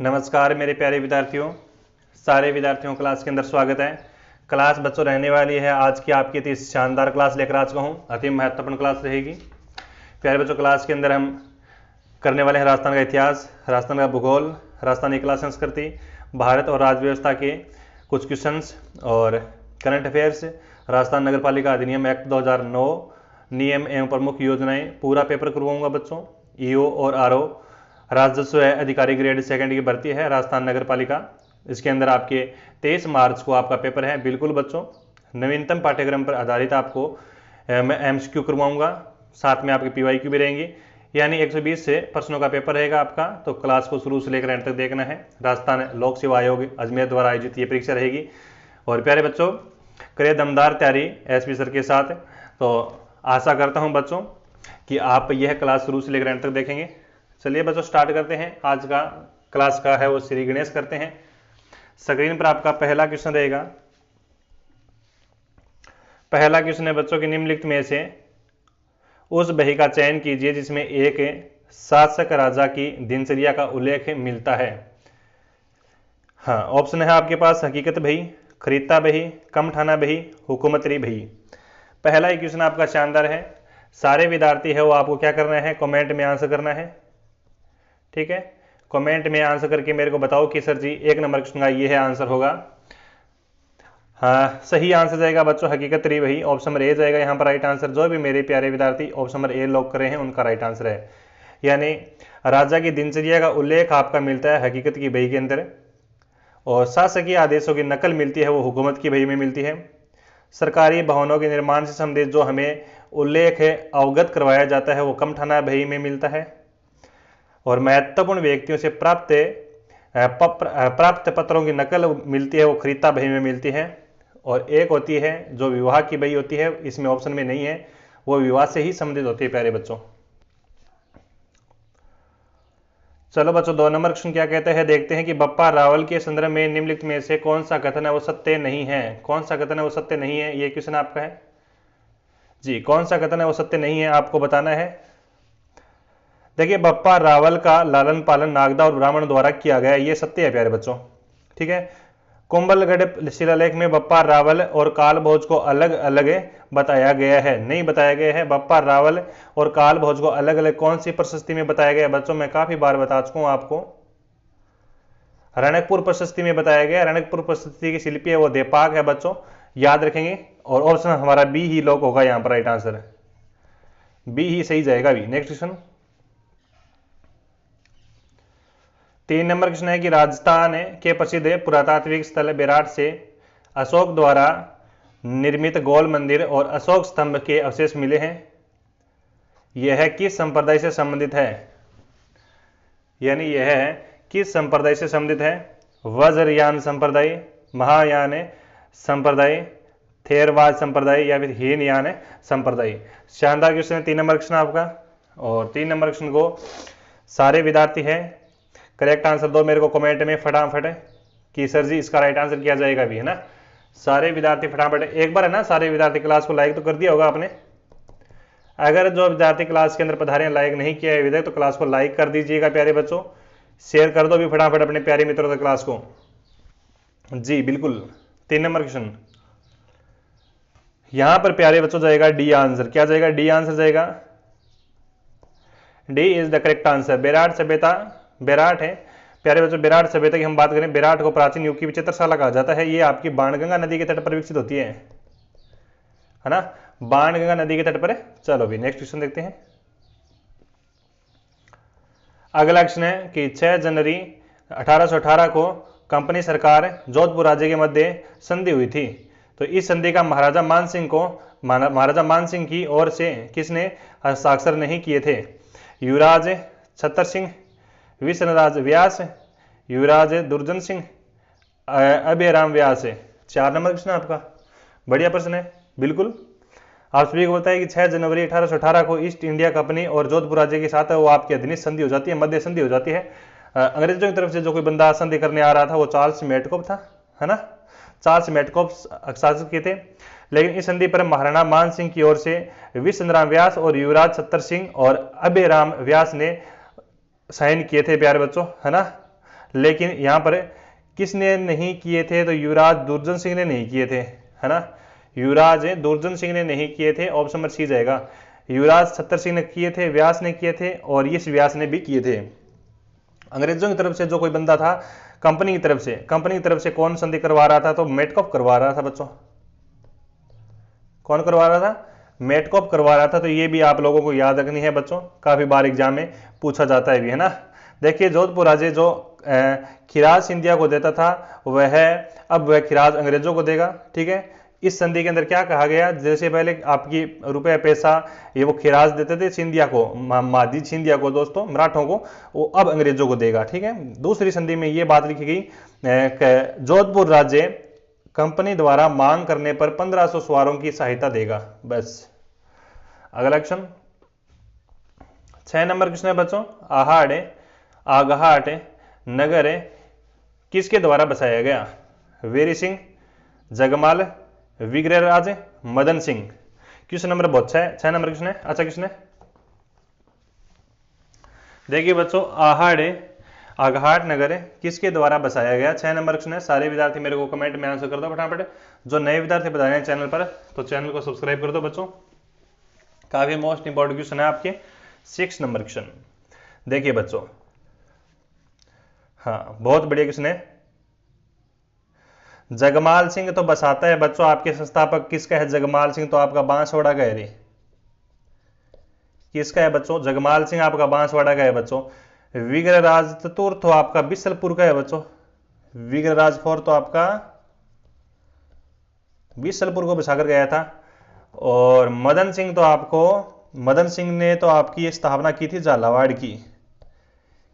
नमस्कार मेरे प्यारे विद्यार्थियों, सारे विद्यार्थियों क्लास के अंदर स्वागत है। क्लास बच्चों रहने वाली है आज की आपकी अति शानदार क्लास लेकर आज कहूँ अति महत्वपूर्ण क्लास रहेगी। प्यारे बच्चों, क्लास के अंदर हम करने वाले हैं राजस्थान का इतिहास, राजस्थान का भूगोल, राजस्थानी कला संस्कृति, भारत और राज्य व्यवस्था के कुछ क्वेश्चंस और करंट अफेयर्स, राजस्थान नगर पालिका अधिनियम एक्ट 2009, नियम एवं प्रमुख योजनाएं, पूरा पेपर करवाऊंगा बच्चों। ईओ और आरओ राजस्व अधिकारी ग्रेड सेकंड की भर्ती है राजस्थान नगर पालिका। इसके अंदर आपके 23 मार्च को आपका पेपर है। बिल्कुल बच्चों, नवीनतम पाठ्यक्रम पर आधारित आपको मैं एमसीक्यू करवाऊंगा, साथ में आपकी पीवाईक्यू भी रहेंगी, यानी 120 से प्रश्नों का पेपर रहेगा आपका। तो क्लास को शुरू से लेकर एंड तक देखना है। राजस्थान लोक सेवा आयोग अजमेर द्वारा आयोजित ये परीक्षा रहेगी। और प्यारे बच्चों, करे दमदार तैयारी एसपी सर के साथ। तो आशा करता हूं बच्चों कि आप यह क्लास शुरू से लेकर एंड तक देखेंगे। चलिए बच्चों, स्टार्ट करते हैं। आज का क्लास का है वो श्री गणेश करते हैं। स्क्रीन पर आपका पहला क्वेश्चन रहेगा। पहला क्वेश्चन है बच्चों कि निम्नलिखित में से उस बही का चयन कीजिए जिसमें एक शासक राजा की दिनचर्या का उल्लेख मिलता है। हाँ, ऑप्शन है आपके पास हकीकत बही, खरीदता बही, कमठाना बही, हुकूमती बही। पहला ही क्वेश्चन आपका शानदार है। सारे विद्यार्थी है वो आपको क्या करना है, कमेंट में आंसर करना है। ठीक है, कमेंट में आंसर करके मेरे को बताओ कि सर जी 1 नंबर क्वेश्चन का ये है आंसर होगा। हाँ, सही आंसर जाएगा बच्चों हकीकत री वही, ऑप्शन नंबर ए जाएगा यहाँ पर राइट आंसर। जो भी मेरे प्यारे विद्यार्थी ऑप्शन नंबर ए लॉक कर रहे हैं उनका राइट आंसर है। यानी राजा की दिनचर्या का उल्लेख आपका मिलता है हकीकत की बही के अंदर, और शासकीय आदेशों की नकल मिलती है वो हुकूमत की बही में मिलती है। सरकारी भवनों के निर्माण से संबंधित जो हमें उल्लेख है अवगत करवाया जाता है वो कमठाना बही में मिलता है। और महत्वपूर्ण व्यक्तियों से प्राप्त पत्रों की नकल मिलती है वो खरीदता बही में मिलती है। और एक होती है जो विवाह की बही होती है, इसमें ऑप्शन में नहीं है, वो विवाह से ही संबंधित होती है प्यारे बच्चों। चलो बच्चों, 2 नंबर क्वेश्चन क्या कहते हैं देखते हैं कि बप्पा रावल के संदर्भ में निम्नलिखित में से कौन सा कथन है वो सत्य नहीं है। कौन सा कथन है वो सत्य नहीं है, ये क्वेश्चन आपका है जी। कौन सा कथन है वो सत्य नहीं है आपको बताना है। देखिए, बप्पा रावल का लालन पालन नागदा और ब्राह्मण द्वारा किया गया, ये सत्य है प्यारे बच्चों। ठीक है, कुंभलगढ़ शिलालेख में बप्पा रावल और काल भोज को अलग अलग बताया गया है, नहीं बताया गया है। बप्पा रावल और काल भोज को अलग अलग कौन सी प्रशस्ति में बताया गया बच्चों, मैं काफी बार बता चुका हूं आपको, रणकपुर प्रशस्ति में बताया गया। रणकपुर प्रशस्ति की शिल्पी है वो देपाक है बच्चों, याद रखेंगे। और ऑप्शन हमारा बी ही लॉक होगा यहां पर, राइट आंसर बी ही सही जाएगा। भी नेक्स्ट क्वेश्चन 3 नंबर क्वेश्चन है कि राजस्थान के प्रसिद्ध पुरातात्विक स्थल बेराट से अशोक द्वारा निर्मित गोल मंदिर और अशोक स्तंभ के अवशेष मिले हैं। यह किस संप्रदाय से संबंधित है, यानी यह किस संप्रदाय से संबंधित है। वज्रयान संप्रदाय, महायान संप्रदाय, थेरवाद संप्रदाय या फिर हीनयान संप्रदाय। शानदार क्वेश्चन है 3 नंबर क्वेश्चन आपका। और 3 नंबर क्वेश्चन को सारे विद्यार्थी है करेक्ट आंसर दो मेरे को कमेंट में फटाफट कि सर जी इसका राइट आंसर किया जाएगा भी, है ना। सारे विद्यार्थी फटाफट एक बार, है ना, सारे विद्यार्थी क्लास को लाइक तो कर दिया होगा आपने। अगर जो विद्यार्थी क्लास के अंदर पधारे लाइक नहीं किया है अभी तक तो क्लास को लाइक कर दीजिएगा प्यारे बच्चों। शेयर कर दो भी फटाफट अपने प्यारे मित्रों तक क्लास को जी। बिल्कुल 3 नंबर क्वेश्चन यहां पर प्यारे बच्चों जाएगा डी आंसर। क्या जाएगा, डी आंसर जाएगा। D is the correct answer. Bairat सभ्यता, बेराट है प्यारे बच्चों, बेराट सभ्यता की हम बात करें, बेराट को प्राचीन युग की चित्रशाला कहा जाता है। ये आपकी बाणगंगा नदी के तट पर विकसित होती है ना, बाणगंगा नदी के तट पर। चलो भी नेक्स्ट क्वेश्चन देखते हैं। अगला क्वेश्चन है कि 6 जनवरी 1818 को कंपनी सरकार जोधपुर राज्य के मध्य संधि हुई थी। तो इस संधि का महाराजा मानसिंह की ओर से किसने हस्ताक्षर नहीं किए थे। युवराज छतर सिंह, विष्णुराज व्यास, युवराज दुर्जन सिंह, अभयराम व्यास। 4 नंबर क्वेश्चन आपका, बढ़िया प्रश्न है। बिल्कुल आप सभी को बताया कि 6 जनवरी 1818 को ईस्ट इंडिया कंपनी और जोधपुर राज्य के साथ वो आपकी अधीनस्थ संधि हो जाती है, मध्य संधि हो जाती है। अंग्रेजों की तरफ से जो कोई बंदा संधि करने आ रहा था वो चार्ल्स मेटकॉफ था, है ना। चार्ल्स मेटकॉफ शासक के थे। लेकिन इस संधि पर महाराणा मान सिंह की ओर से विष्णुराम व्यास और युवराज छतर सिंह और अभयराम व्यास ने साइन किए थे प्यारे बच्चों, है ना। लेकिन यहाँ पर किसने नहीं किए थे, तो युवराज दुर्जन सिंह ने नहीं किए थे, है ना, युवराज दुर्जन सिंह ने नहीं किए थे, ऑप्शन नंबर सी जाएगा। युवराज छतर सिंह ने किए थे, व्यास ने किए थे, और इस व्यास ने भी किए थे। अंग्रेजों की तरफ से जो कोई बंदा था, कंपनी की तरफ से कौन संधि करवा रहा था, तो मेटकॉफ करवा रहा था बच्चों। कौन करवा रहा था, मेटकॉफ करवा रहा था। तो ये भी आप लोगों को याद रखनी है बच्चों, काफी बार एग्जाम में पूछा जाता है भी, है ना। देखिए जोधपुर राज्य जो खिराज सिंधिया को देता था, वह अब वह खिराज अंग्रेजों को देगा, ठीक है। इस संधि के अंदर क्या कहा गया, जैसे पहले आपकी रुपया पैसा ये वो खिराज देते थे सिंधिया को, मादी सिंधिया को दोस्तों, मराठों को, वो अब अंग्रेजों को देगा, ठीक है। दूसरी संधि में ये बात लिखी गई, जोधपुर राज्य कंपनी द्वारा मांग करने पर 1500 सवारों की सहायता देगा। बस अगला क्वेश्चन 6 नंबर क्वेश्चन है बच्चों, आगहाट नगर किसके द्वारा बसाया गया, वेरी सिंह, जगमाल, विग्रहराज, मदन सिंह। क्वेश्चन नंबर बहुत 6 नंबर क्वेश्चन है। अच्छा क्वेश्चन है, देखिए बच्चों, आगहाट नगर किसके द्वारा बसाया गया, 6 नंबर क्वेश्चन है। सारे विद्यार्थी मेरे को कमेंट में आंसर कर दो फटाफट। जो नए विद्यार्थी बता रहे हैं चैनल पर, तो चैनल को सब्सक्राइब कर दो बच्चों। काफी मोस्ट इंपॉर्टेंट क्वेश्चन है आपके 6 नंबर क्वेश्चन। देखिए बच्चों, हाँ बहुत बढ़िया क्वेश्चन है। जगमाल सिंह तो बसाता है बच्चों, आपके संस्थापक किसका है, जगमाल सिंह तो आपका बांसवाड़ा का है, किसका है बच्चों, जगमाल सिंह आपका बांसवाड़ा का है बच्चों। विग्रहराज चतुर्थ तो आपका बिसलपुर का है बच्चों, विग्रहराज फोर तो आपका बिसलपुर को बसाकर गया था। और मदन सिंह ने तो आपकी स्थापना की थी झालावाड़ की,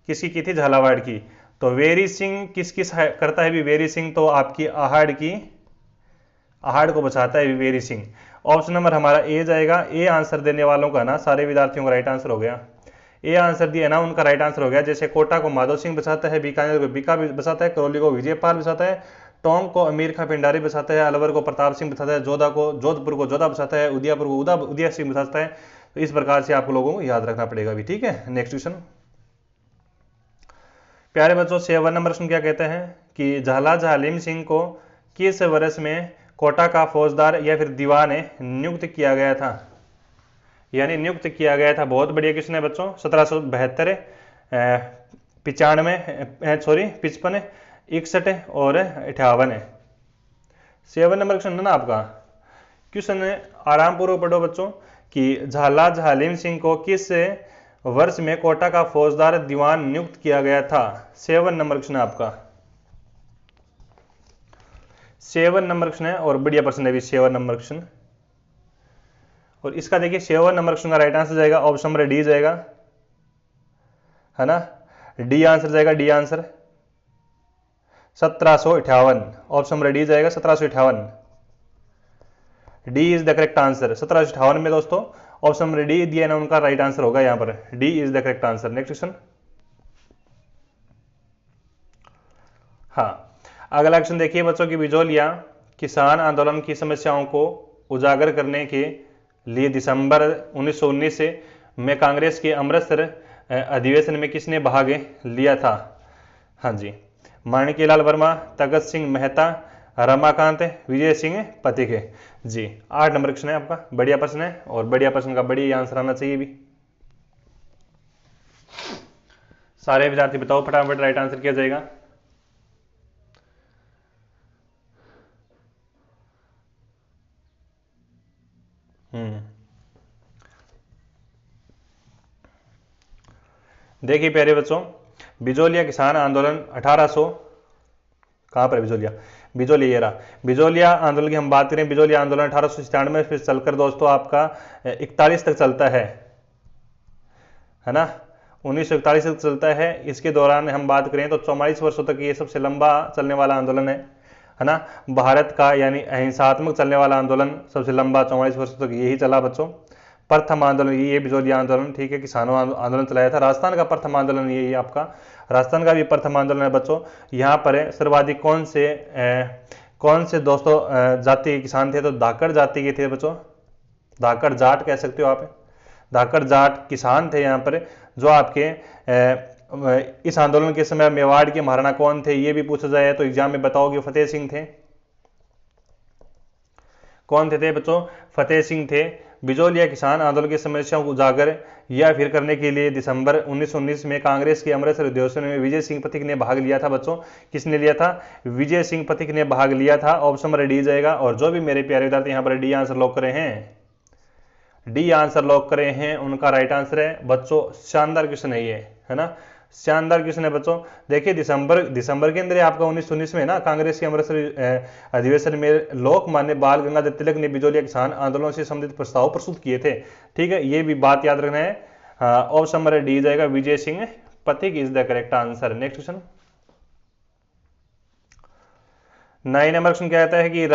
किसकी की थी, झालावाड़ की। तो वेरी सिंह किस करता है भी, वेरी सिंह तो आपकी आहड़ को बचाता है वेरी सिंह। ऑप्शन नंबर हमारा ए जाएगा। ए आंसर देने वालों का ना सारे विद्यार्थियों का राइट आंसर हो गया, ए आंसर दिया ना उनका राइट आंसर हो गया। जैसे कोटा को माधव सिंह बचाता है, बीकानेर को बीका बचाता है, करौली को विजयपाल बचाता है, टोंक को अमीर खां पिंडारी बचाता है, अलवर को प्रताप सिंह बचाता है, जोधपुर को जोधा बचाता है, उदयपुर को उदय सिंह बचाता है। तो इस प्रकार से आप लोगों को याद रखना पड़ेगा भी, ठीक है। नेक्स्ट क्वेश्चन प्यारे बच्चों, 7 नंबर क्वेश्चन क्या कहते हैं कि झाला झालिम सिंह को किस वर्ष में कोटा का फौजदार या फिर दीवान नियुक्त किया गया था, यानी नियुक्त किया गया था। बहुत बढ़िया क्वेश्चन है बच्चों। 1772, 55, 61 और 58। 7 नंबर क्वेश्चन है ना आपका। क्वेश्चन आराम पूर्वक पढ़ो बच्चों कि झाला झालिम सिंह को किस वर्ष में कोटा का फौजदार दीवान नियुक्त किया गया था। 7 नंबर क्वेश्चन है आपका, 7 नंबर क्वेश्चन है और बढ़िया प्रश्न है भी 7 नंबर क्वेश्चन। और इसका देखिए 7 नंबर क्वेश्चन का राइट आंसर जाएगा ऑप्शन नंबर डी जाएगा, है ना, डी आंसर जाएगा, D answer 1758, option number D जाएगा 1758, D is the correct answer. 1758 में दोस्तों ऑप्शन नंबर डी दिया ना उनका राइट आंसर होगा, यहां पर D is the correct answer. Next question, हाँ अगला क्वेश्चन देखिए बच्चों की बिजोलिया किसान आंदोलन की समस्याओं को उजागर करने के लिए दिसंबर 1919 में कांग्रेस के अमृतसर अधिवेशन में किसने भाग लिया था। हाँ जी, माणिक्यलाल वर्मा, तगत सिंह मेहता, रमाकांत, विजय सिंह पथिक जी। 8 नंबर क्वेश्चन है आपका, बढ़िया प्रश्न है और बढ़िया प्रश्न का बढ़िया आंसर आना चाहिए भी। सारे विद्यार्थी बताओ फटाफट राइट आंसर किया जाएगा। देखिए प्यारे बच्चों, बिजोलिया किसान आंदोलन 1800 कहां पर बिजोलिया ये रहा। बिजोलिया आंदोलन की हम बात करें, बिजोलिया आंदोलन 1897 फिर चलकर दोस्तों आपका 41 तक चलता है ना, 1941 तक चलता है। इसके दौरान हम बात करें तो 44 वर्षों तक ये सबसे लंबा चलने वाला आंदोलन है ना। भारत का यानी अहिंसात्मक चलने वाला आंदोलन सबसे लंबा 44 वर्षों तक यही चला बच्चों। प्रथम आंदोलन ये बिजोलिया आंदोलन, ठीक है, किसानों आंदोलन चलाया था। राजस्थान का प्रथम आंदोलन ये आपका, राजस्थान का भी प्रथम आंदोलन है बच्चों। यहाँ पर सर्वाधिक कौन से दोस्तों जाति के किसान थे, तो धाकड़ जाति के थे बच्चों, धाकड़ जाट कह सकते हो आप, धाकड़ जाट किसान थे यहाँ पर, जो आपके इस आंदोलन के समय मेवाड़ के महाराणा कौन थे, ये भी पूछा जाए तो एग्जाम में बताओगे फतेह सिंह थे। कौन थे बच्चों? फतेह सिंह थे। बिजोलिया किसान आंदोलन की समस्याओं को उजागर या फिर करने के लिए दिसंबर 1919 में कांग्रेस के अमृतसर अधिवेशन में विजय सिंह पथिक ने भाग लिया था बच्चों। किसने लिया था? विजय सिंह पथिक ने भाग लिया था। ऑप्शन नंबर डी जाएगा। और जो भी मेरे प्यारे विद्यार्थी यहाँ पर डी आंसर लॉक करे हैं, डी आंसर लॉक करे हैं, उनका राइट आंसर है बच्चों। शानदार क्वेश्चन है ये, है ना, शानदार क्वेश्चन है बच्चों। देखिए दिसंबर के अंदर आपका 1919 में ना कांग्रेस के अमृतसर अधिवेशन में लोकमान्य बाल गंगाधर तिलक ने बिजोलिया किसान आंदोलन से संबंधित प्रस्ताव प्रस्तुत किए थे। ठीक है, ये भी बात याद रखना है। ऑप्शन नंबर डी जाएगा, Vijay Singh Pathik is the correct answer. Next question 9 number question क्या कहता है कि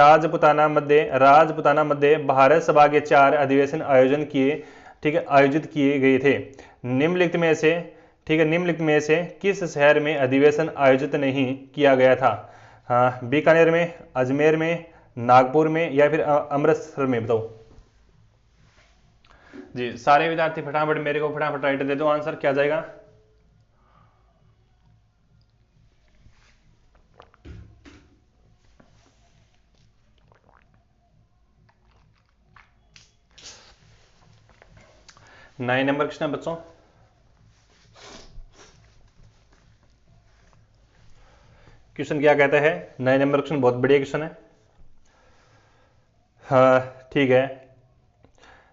राजपुताना मध्य भारत सभा के 4 अधिवेशन आयोजन किए, ठीक है, आयोजित किए गए थे। निम्नलिखित में से, ठीक है, निम्नलिखित में से किस शहर में अधिवेशन आयोजित नहीं किया गया था? हाँ, बीकानेर में, अजमेर में, नागपुर में या फिर अमृतसर में, बताओ जी। सारे विद्यार्थी फटाफट मेरे को फटाफट राइट दे दो आंसर, क्या जाएगा? नाइन नंबर क्वेश्चन है बच्चों। क्वेश्चन क्या कहता है? 9 नंबर क्वेश्चन बहुत बढ़िया क्वेश्चन है। हाँ ठीक है,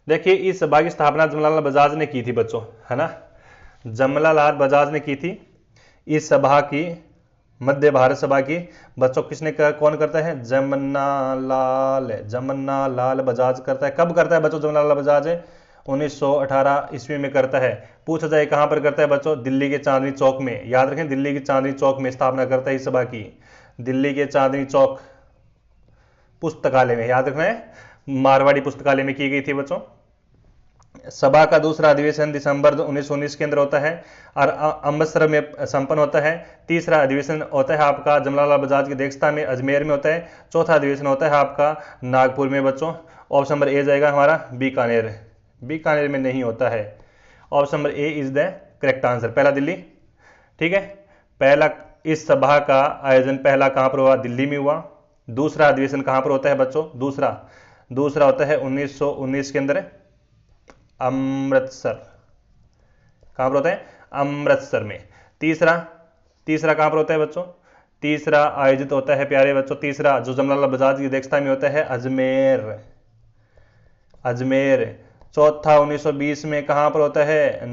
देखिए इस सभा की स्थापना जमनालाल बजाज ने की थी बच्चों, है ना, जमनालाल बजाज ने की थी इस सभा की, मध्य भारत सभा की। बच्चों किसने कौन करता है? जमनालाल बजाज करता है। कब करता है बच्चों जमनालाल बजाज? 1918 ईस्वी में करता है। पूछा जाए कहां पर करता है बच्चों? दिल्ली के चांदनी चौक में। याद रखें, दिल्ली के चांदनी चौक में स्थापना करता है इस सभा की, दिल्ली के चांदनी चौक पुस्तकालय में। याद रखना है, मारवाड़ी पुस्तकालय में की गई थी बच्चों। सभा का दूसरा अधिवेशन दिसंबर 1919 के अंदर होता है और अमृतसर में संपन्न होता है। तीसरा अधिवेशन होता है आपका जमनालाल बजाज की अध्यक्षता में अजमेर में होता है। चौथा अधिवेशन होता है आपका नागपुर में बच्चों। ऑप्शन नंबर ए जाएगा हमारा, बीकानेर। बीकानेर में नहीं होता है। Option number A is the correct answer, पहला दिल्ली। ठीक है, पहला इस सभा का आयोजन पहला कहां पर हुआ? दिल्ली में हुआ। दूसरा अधिवेशन कहां पर होता है बच्चों? दूसरा होता है 1919 के अंदर अमृतसर। कहां पर होता है? अमृतसर में। तीसरा कहां पर होता है बच्चों? तीसरा आयोजित होता है प्यारे बच्चों, तीसरा जो जमनालाल बजाज की अध्यक्षता में होता है अजमेर। चौथा 1920 में कहां पर होता है?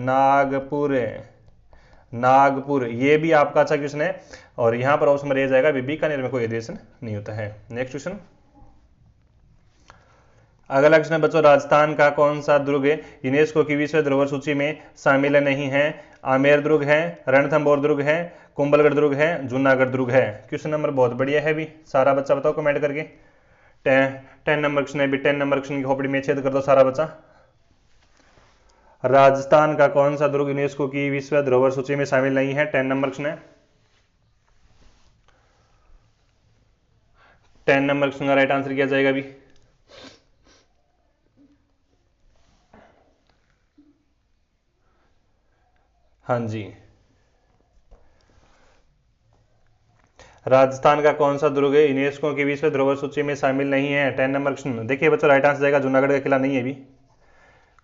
नागपुर। ये भी आपका अच्छा क्वेश्चन है। और यहां पर ऑप्शन नंबर ए जाएगा, बीकानेर में कोई अधिवेशन नहीं होता है। नेक्स्ट क्वेश्चन, अगला क्वेश्चन है बच्चों, राजस्थान का कौन सा दुर्ग यूनेस्को की विश्व धरोहर सूची में शामिल नहीं है? आमेर दुर्ग है, रणथंबोर दुर्ग है, कुंभलगढ़ दुर्ग है, जूनागढ़ दुर्ग है। क्वेश्चन नंबर बहुत बढ़िया है भी, सारा बच्चा बताओ कमेंट करके। 10 नंबर क्वेश्चन है भी, 10 नंबर क्वेश्चन की खोपड़ी में छेद कर दो सारा बच्चा। राजस्थान का कौन सा दुर्ग यूनेस्को की विश्व धरोहर सूची में शामिल नहीं है? 10 नंबर क्वेश्चन है। 10 नंबर क्वेश्चन का राइट आंसर किया जाएगा अभी। हाँ जी, राजस्थान का कौन सा दुर्ग यूनेस्को की विश्व धरोहर सूची में शामिल नहीं है? 10 नंबर क्वेश्चन। देखिए बच्चों राइट आंसर जाएगा जूनागढ़ का किला नहीं है अभी।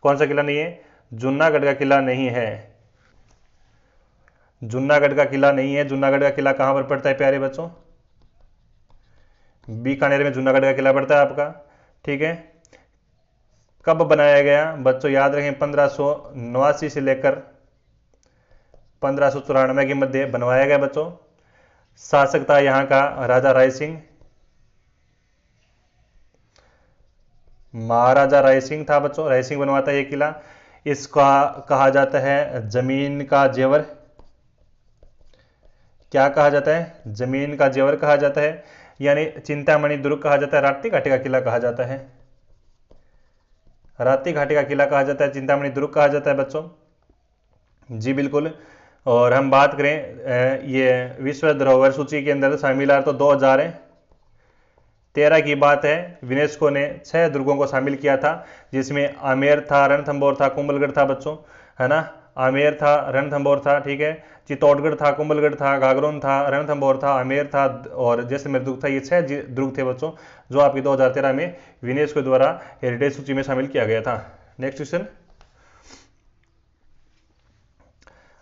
कौन सा किला नहीं है? जूनागढ़ का किला नहीं है। जूनागढ़ का किला नहीं है। जूनागढ़ का किला कहां पर पड़ता है प्यारे बच्चों? बीकानेर में जूनागढ़ का किला पड़ता है आपका। ठीक है, कब बनाया गया बच्चों? याद रखें 1589 से लेकर 1594 के मध्य बनवाया गया बच्चों। शासक था यहां का राजा राय सिंह, महाराजा राय सिंह था बच्चों। राय सिंह बनवाता है ये किला। इसका कहा जाता है जमीन का जेवर। क्या कहा जाता है? जमीन का जेवर कहा जाता है, यानी चिंतामणि दुर्ग कहा जाता है। राप्ती घाटी का किला कहा जाता है, राप्ती घाटी का किला कहा जाता है, चिंतामणि दुर्ग कहा जाता है बच्चों। जी बिल्कुल। और हम बात करें ये विश्व धरोहर सूची के अंदर शामिल है तो 2013 की बात है। यूनेस्को ने 6 दुर्गों को शामिल किया था, जिसमें आमेर था, रणथंबोर था, कुंभलगढ़ था बच्चों, है ना। आमेर था, रणथंबोर था, ठीक है, चित्तौड़गढ़ था, कुंभलगढ़ था, गागरोन था, रणथंभौर था, आमेर था और जैसलमेर दुर्ग था। ये 6 दुर्ग थे बच्चों जो आपके 2013 में यूनेस्को द्वारा हेरिटेज सूची में शामिल किया गया था। नेक्स्ट क्वेश्चन,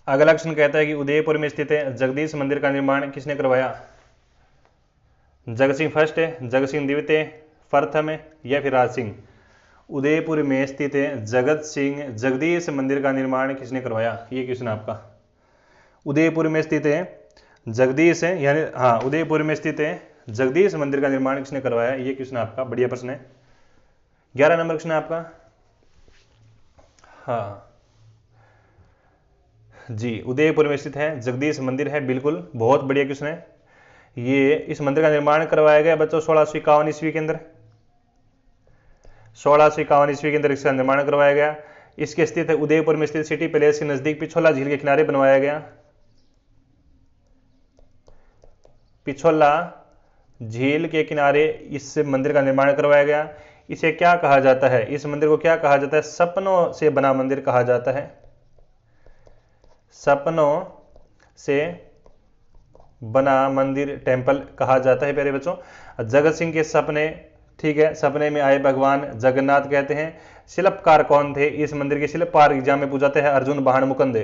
अगला क्वेश्चन कहता है कि उदयपुर में स्थित जगदीश मंदिर का निर्माण किसने करवाया? जगत सिंह फर्स्ट है, जगत सिंह द्वितीय, प्रथम है या फिर राज सिंह? उदयपुर में स्थित जगदीश मंदिर का निर्माण किसने करवाया? ये क्वेश्चन आपका। उदयपुर में स्थित जगदीश है यानी हाँ उदयपुर में स्थित जगदीश मंदिर का निर्माण किसने करवाया? ये क्वेश्चन आपका बढ़िया प्रश्न है। 11 नंबर क्वेश्चन है आपका। हाँ जी, उदयपुर में स्थित है जगदीश मंदिर है, बिल्कुल बहुत बढ़िया क्वेश्चन है। ये इस मंदिर का निर्माण करवाया गया बच्चों 1651 ईस्वी के अंदर। 1651 ईस्वी के अंदर इसका निर्माण करवाया गया। इसके स्थित है उदयपुर में स्थित सिटी पैलेस के नजदीक पिछोला झील के किनारे बनवाया गया। पिछोला झील के किनारे इस मंदिर का निर्माण करवाया गया। इसे क्या कहा जाता है? इस मंदिर को क्या कहा जाता है? सपनों से बना मंदिर कहा जाता है। सपनों से बना मंदिर टेंपल कहा जाता है प्यारे बच्चों। जगत सिंह के सपने, ठीक है, सपने में आए भगवान जगन्नाथ कहते हैं। शिल्पकार कौन थे? इस मंदिर के शिल्पकार एग्जाम में पूछाते हैं अर्जुन बाहन मुकुंदे।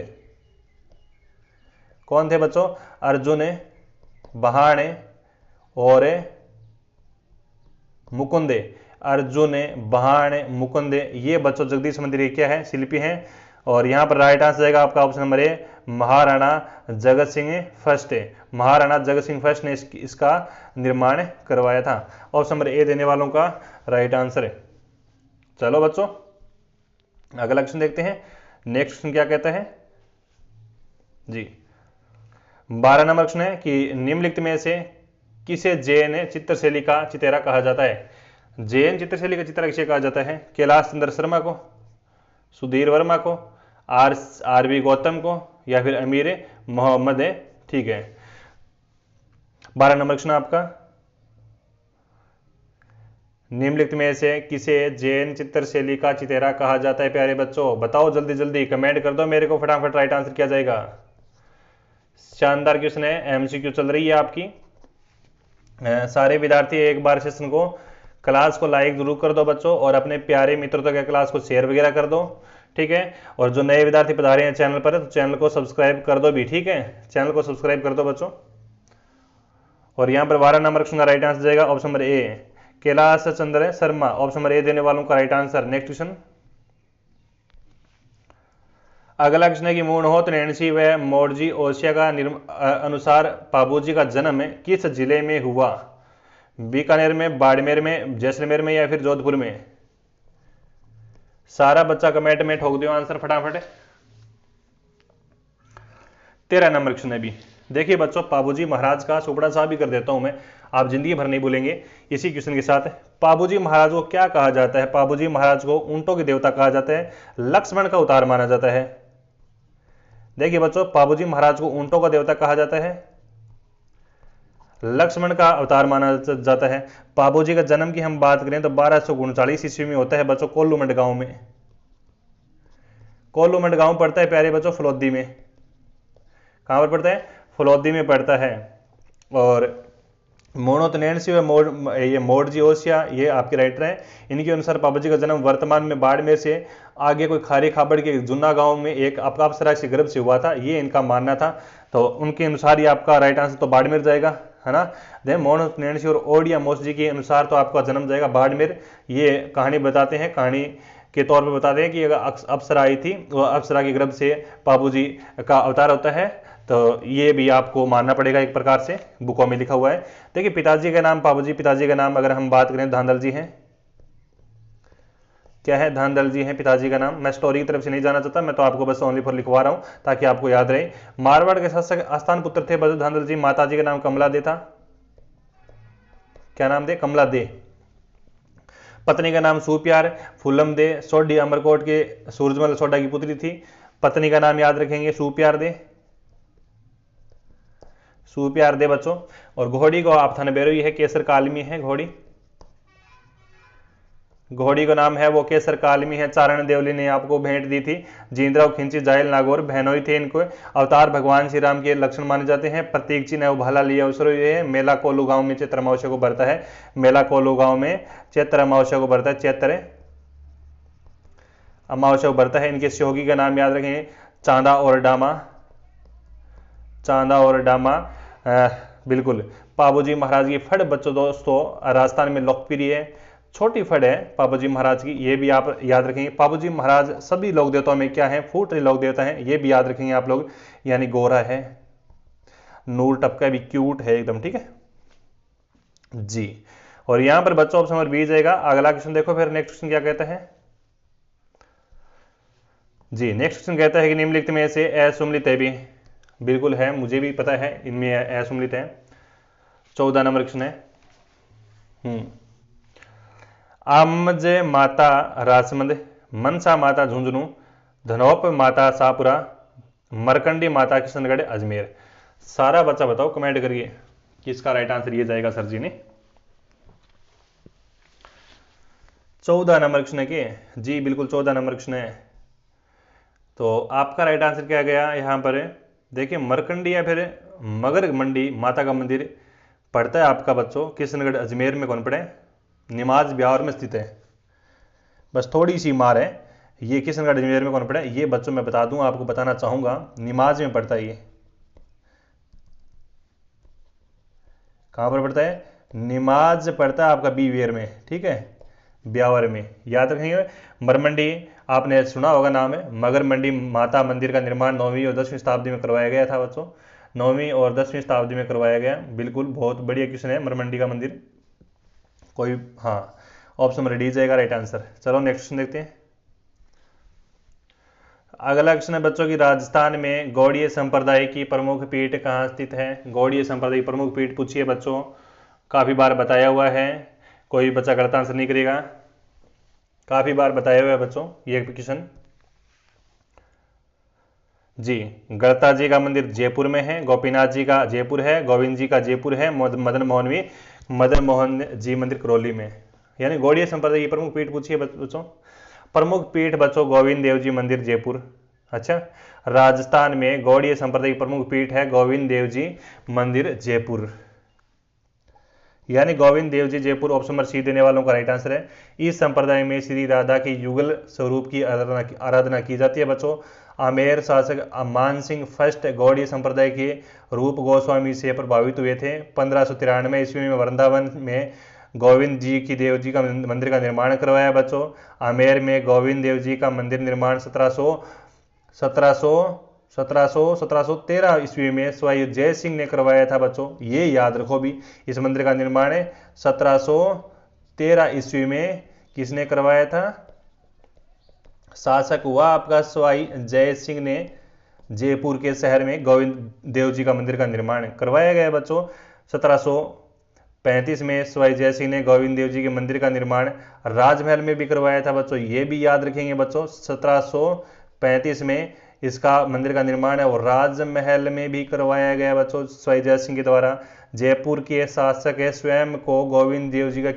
कौन थे बच्चों? अर्जुन बाहन और मुकुंदे। अर्जुन बाहन मुकुंदे ये बच्चों जगदीश मंदिर के क्या है? शिल्पी हैं। और यहां पर राइट आंसर जाएगा आपका option number A, Maharana Jagat Singh first है। महाराणा जगत सिंह फर्स्ट ने इसका निर्माण करवाया था। ऑप्शन नंबर ए देने वालों का राइट आंसर है। चलो बच्चों अगला क्वेश्चन देखते हैं। नेक्स्ट क्वेश्चन क्या कहता है जी, 12 नंबर क्वेश्चन है कि निम्नलिखित में से किसे जैन चित्रशैली का चितेरा कहा जाता है? जैन चित्रशैली का चितेरा किसे कहा जाता है? कैलाश चंद्र शर्मा को, सुधीर वर्मा को, आर.बी. गौतम को या फिर अमीर मोहम्मद है? ठीक है, 12 नंबर क्वेश्चन आपका। निम्नलिखित में से किसे जैन चित्रशैली का चितेरा कहा जाता है? प्यारे बच्चों बताओ जल्दी जल्दी कमेंट कर दो मेरे को, फटाफट राइट आंसर किया जाएगा। शानदार क्वेश्चन है, एमसीक्यू चल रही है आपकी। सारे विद्यार्थी एक बार सेशन को क्लास को लाइक जरूर कर दो बच्चों और अपने प्यारे मित्रों तक क्लास को शेयर वगैरह कर दो, ठीक है। और जो नए विद्यार्थी पधारे हैं चैनल पर तो चैनल को सब्सक्राइब कर दो भी, ठीक है, चैनल को सब्सक्राइब कर दो बच्चों। और यहाँ पर 12 नंबर क्वेश्चन का राइट आंसर जाएगा option number A, Kailash Chandra Sharma. Option number A देने वालों का राइट आंसर। नेक्स्ट क्वेश्चन, अगला क्वेश्चन है कि मूणहोत नैन्सी व मोरजी ओसिया का अनुसार पाबूजी का जन्म किस जिले में हुआ? बीकानेर में, बाड़मेर में, जैसलमेर में या फिर जोधपुर में? सारा बच्चा कमेंट में ठोक दियो आंसर फटाफट। 13 नंबर क्वेश्चन है भी। देखिए बच्चों पाबूजी महाराज का सुपड़ा सा भी कर देता हूं मैं, आप जिंदगी भर नहीं भूलेंगे इसी क्वेश्चन के साथ। पाबूजी महाराज को क्या कहा जाता है? पाबूजी महाराज को ऊंटों के देवता कहा जाता है, लक्ष्मण का अवतार माना जाता है। देखिए बच्चों पाबूजी महाराज को ऊंटों का देवता कहा जाता है, लक्ष्मण का अवतार माना जाता है। पाबूजी का जन्म की हम बात करें तो 1239 ईस्वी में होता है बच्चों कोल्लूमंड गांव में। कोल्लूमंड गांव पड़ता है प्यारे बच्चों फलोदी में। कहां पर पड़ता है? फलोदी में पड़ता है। और मूणहोत नैन्सी व ये मोरजी ओसिया ये आपके राइटर हैं। इनके अनुसार पाबूजी का जन्म वर्तमान में बाड़मेर से आगे कोई खारी खाबड़ के जुन्ना गांव में एक अप्सरा के गर्भ से हुआ था, ये इनका मानना था। तो उनके अनुसार ये आपका राइट आंसर तो बाड़मेर जाएगा, है ना। देन मूणहोत नैन्सी और ओडिया मोसजी के अनुसार तो आपका जन्म जाएगा बाड़मेर। ये कहानी बताते हैं, कहानी के तौर पर बताते हैं कि अप्सरा आई थी, वह अप्सरा के गर्भ से पाबूजी का अवतार होता है। तो ये भी आपको मानना पड़ेगा एक प्रकार से, बुकों में लिखा हुआ है। देखिए पिताजी का नाम पाबूजी, पिताजी का नाम अगर हम बात करें धांधल जी हैं। क्या है? धांधल जी हैं पिताजी का नाम। मैं स्टोरी की तरफ से नहीं जाना चाहता, मैं तो आपको बस ओनली फॉर लिखवा रहा हूं ताकि आपको याद रहे। मारवाड़ के शासक आस्थान पुत्र थे बजू धांधल जी। माताजी का नाम कमला दे था। क्या नाम दे? कमला दे। पत्नी का नाम सुप्यार फूलम दे। सोडी अमरकोट के सूरजमल सोडा की पुत्री थी। पत्नी का नाम याद रखेंगे सुप्यार दे, सुप्यार दे बच्चों। और घोड़ी को आप थाने बेरो है केसर काल में है घोड़ी। घोड़ी का नाम है वो केसर कालमी है, चारण देवली ने आपको भेंट दी थी। जींद्राव खिंची जायल नागौर बहनोई थे इनको। अवतार भगवान श्री राम के लक्षण माने जाते हैं। प्रतीक चिन्ह है वो भाला लिया अवसर ये है। मेला कोलू गांव में चैत्र अमावस्या को बरता है। मेला कोलू गांव में चैत्र अमावस्या को बरता है। चैत्र अमावस्या को बरता है। इनके सहयोगी का नाम याद रखेंगे, चांदा और डामा। चांदा और डामा बिल्कुल। पाबूजी महाराज की फड़ बच्चों दोस्तों राजस्थान में लोकप्रिय है, छोटी फड़ है पाबूजी महाराज की, ये भी आप याद रखेंगे। पाबूजी महाराज सभी लोक देवताओं में क्या है, फूट रहे लोक देवता है, ये भी याद रखेंगे आप लोग। यानी गोरा है, नूर टपका भी क्यूट है एकदम, ठीक है जी। और यहां पर बच्चों ऑप्शन नंबर बी जाएगा। अगला क्वेश्चन देखो फिर, नेक्स्ट क्वेश्चन क्या कहता है जी। नेक्स्ट क्वेश्चन कहता है कि निम्नलिखित में से असुम्मिलित है भी, बिल्कुल है, मुझे भी पता है इनमें असुम्मिलित है। 14 नंबर क्वेश्चन है। आमज माता राजमंद, मनसा माता झुंझुनू, धनोप माता शाहपुरा, मरकंडी माता किशनगढ़ अजमेर। सारा बच्चा बताओ कमेंट करिए किसका राइट आंसर ये जाएगा सर जी ने। 14 नंबर क्वेश्चन है कि जी, बिल्कुल 14 नंबर क्वेश्चन है। तो आपका राइट आंसर क्या गया यहां पर, देखिए मरकंडी या फिर मगर मंडी माता का मंदिर पड़ता है आपका बच्चों किशनगढ़ अजमेर में। कौन पड़े, निमाज ब्यावर में स्थित है, बस थोड़ी सी मार है। ये किशनगढ़ अजमेर में कौन पड़ा है, ये बच्चों मैं बता दूं, आपको बताना चाहूंगा, निमाज में पड़ता है। ये कहां पर पड़ता है, निमाज पड़ता है आपका बीवेर में, ठीक है, ब्यावर में, याद रखेंगे। मरमंडी आपने सुना होगा नाम है। मगर मंडी माता मंदिर का निर्माण 9वीं और 10वीं शताब्दी में करवाया गया था बच्चों, 9वीं और 10वीं शताब्दी में करवाया गया। बिल्कुल बहुत बढ़िया क्वेश्चन है मरमंडी का मंदिर कोई, हाँ ऑप्शन नंबर डी जाएगा राइट आंसर। चलो नेक्स्ट क्वेश्चन देखते हैं। अगला क्वेश्चन है बच्चों की, राजस्थान में गौड़ीय संप्रदाय की प्रमुख पीठ कहाँ स्थित है। गौड़ीय संप्रदाय की प्रमुख पीठ पूछिए बच्चों, काफी बार बताया हुआ है, कोई बच्चा गलत आंसर नहीं करेगा, काफी बार बताया हुआ है बच्चों ये क्वेश्चन जी। गणता जी का मंदिर जयपुर में है, गोपीनाथ जी का जयपुर है, गोविंद जी का जयपुर है, मदन मोहन जी मंदिर करौली में। यानी गौड़ीय संप्रदाय की प्रमुख पीठ पूछिए बच्चों, प्रमुख पीठ बच्चों गोविंद देव जी मंदिर जयपुर। अच्छा, राजस्थान में गौड़ीय संप्रदाय की प्रमुख पीठ है गोविंद देव जी मंदिर जयपुर, यानी Govind Dev ji Jaipur. Option number C देने वालों का राइट आंसर है। इस संप्रदाय में श्री राधा की युगल स्वरूप की आराधना की जाती है बच्चों। आमेर शासक मान सिंह फर्स्ट गौड़ीय संप्रदाय के रूप गोस्वामी से प्रभावित हुए थे। 1593 ईस्वी में वृंदावन में गोविंद जी की देव जी का मंदिर का निर्माण करवाया बच्चों। आमेर में गोविंद देव जी का मंदिर निर्माण 1713 ईस्वी में स्वाई जय सिंह ने करवाया था बच्चों, ये याद रखो भी। इस मंदिर का निर्माण 1713 ईस्वी में किसने करवाया था, शासक हुआ आपका स्वाई जय सिंह ने जयपुर के शहर में गोविंद देव जी का मंदिर का निर्माण करवाया गया बच्चों। 1735 में स्वाई जय सिंह ने गोविंद देव जी के मंदिर का निर्माण राजमहल में भी करवाया था बच्चों, ये भी याद रखेंगे बच्चों। 1735 में इसका मंदिर का निर्माण है और राजमहल में भी करवाया गया बच्चों स्वाई जय सिंह के द्वारा। जयपुर के शासक स्वयं को गोविंद देव जी का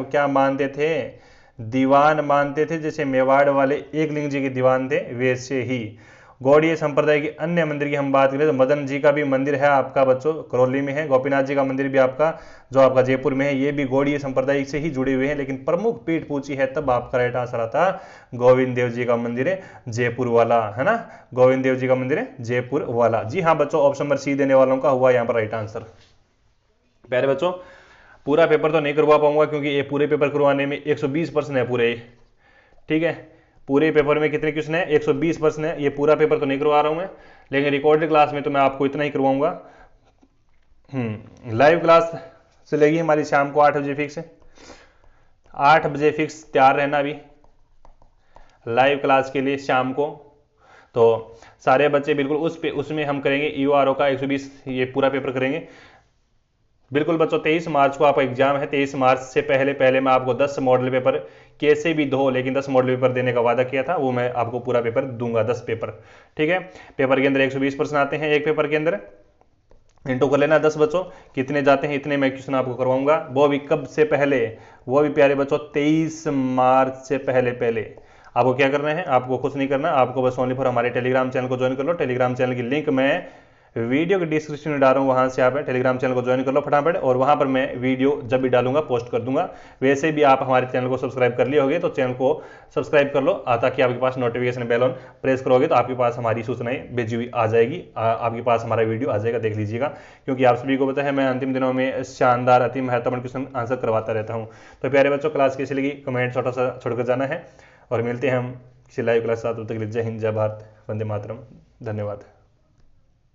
क्या मानते थे, दीवान मानते थे, जैसे मेवाड़ वाले एकलिंग जी के दीवान थे वैसे ही। गौड़ीय संप्रदाय के अन्य मंदिर की हम बात करें तो मदन जी का भी मंदिर है आपका बच्चों करौली में है। गोपीनाथ जी का मंदिर भी आपका जो आपका जयपुर में है, ये भी गौड़ीय संप्रदाय से ही जुड़े हुए हैं। लेकिन प्रमुख पीठ पूछी है तब आपका राइट आंसर आता गोविंद देव जी का मंदिर जयपुर वाला, है ना, गोविंद देव जी का मंदिर जयपुर वाला। जी हाँ बच्चों, ऑप्शन नंबर सी देने वालों का हुआ यहाँ पर राइट आंसर। प्यारे बच्चों, पूरा पेपर तो नहीं करवा पाऊंगा क्योंकि ये पूरे पेपर करवाने में 120 प्रश्न है पूरे, ठीक है, पूरे पेपर में कितने क्वेश्चन है, 120 प्रश्न है। ये पूरा पेपर तो नहीं करवा रहा हूं मैं, लेकिन रिकॉर्डेड क्लास में तो मैं आपको इतना ही करवाऊंगा। लाइव क्लास चलेगी हमारी शाम को 8 बजे फिक्स है, 8 बजे फिक्स तैयार रहना अभी लाइव क्लास के लिए शाम को। तो सारे बच्चे बिल्कुल उसमें हम करेंगे EORO का 120 ये पूरा पेपर करेंगे बिल्कुल बच्चों। 23 मार्च को आपका एग्जाम है। 23 मार्च से पहले मैं आपको 10 मॉडल पेपर कैसे भी दो, लेकिन 10 मॉडल पेपर देने का वादा किया था, वो मैं आपको पूरा पेपर दूंगा, 10 पेपर, ठीक है। पेपर के अंदर 120 प्रश्न आते हैं एक पेपर के अंदर, इंटू कर लेना 10 बच्चों, कितने जाते हैं इतने मैं क्वेश्चन आपको करवाऊंगा, वो भी कब से पहले, वो भी प्यारे बच्चों 23 मार्च से पहले पहले। आपको क्या करना है, आपको कुछ नहीं करना, आपको बस ओनली फॉर हमारे टेलीग्राम चैनल को ज्वाइन कर लो। टेलीग्राम चैनल की लिंक मैं वीडियो के डिस्क्रिप्शन में डाल रहा हूँ, वहां से आप टेलीग्राम चैनल को ज्वाइन कर लो फटाफट, और वहां पर मैं वीडियो जब भी डालूंगा पोस्ट कर दूंगा। वैसे भी आप हमारे चैनल को सब्सक्राइब कर लिए होगे तो चैनल को सब्सक्राइब कर लो, ताकि आपके पास नोटिफिकेशन बेल ऑन प्रेस करोगे तो आपके पास हमारी सूचनाएं भेजी हुई आ जाएगी, आपके पास हमारा वीडियो आ जाएगा, देख लीजिएगा। क्योंकि आप सभी को पता है मैं अंतिम दिनों में शानदार अति महत्वपूर्ण क्वेश्चन आंसर करवाता रहता हूँ। तो प्यारे बच्चों, क्लास कैसी लगी कमेंट छोटा सा छोड़कर जाना है, और मिलते हैं हम किसी लाइव क्लास साथ। तब तक के लिए जय हिंद, जय भारत, वंदे मातरम, धन्यवाद।